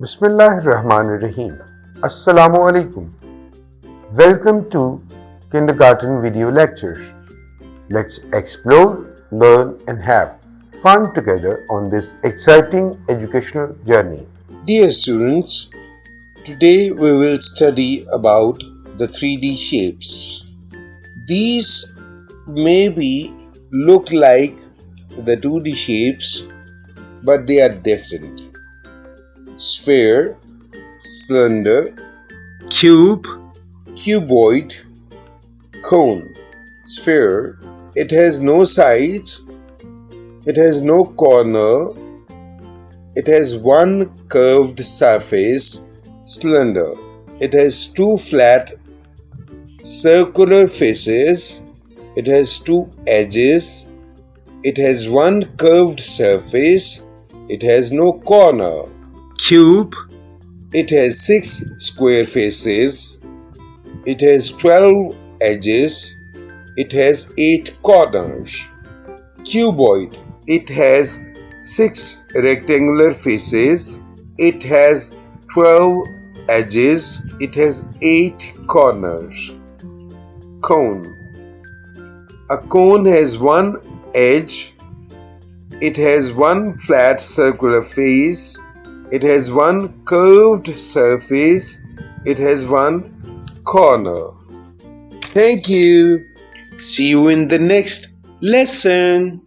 Bismillahirrahmanirrahim. Assalamu alaikum. Welcome to Kindergarten Video Lectures. Let's explore, learn, and have fun together on this exciting educational journey. Dear students, today we will study about the 3D shapes. These maybe look like the 2D shapes, but they are different. Sphere, cylinder, cube, cuboid, cone. Sphere, it has no sides, it has no corner, it has one curved surface. Cylinder, it has two flat circular faces, it has two edges, it has one curved surface, it has no corner. Cube, it has 6 square faces, it has 12 edges, it has 8 corners. Cuboid, it has 6 rectangular faces, it has 12 edges, it has 8 corners. Cone, a cone has one edge, it has one flat circular face, it has one curved surface, it has one corner. Thank you. See you in the next lesson.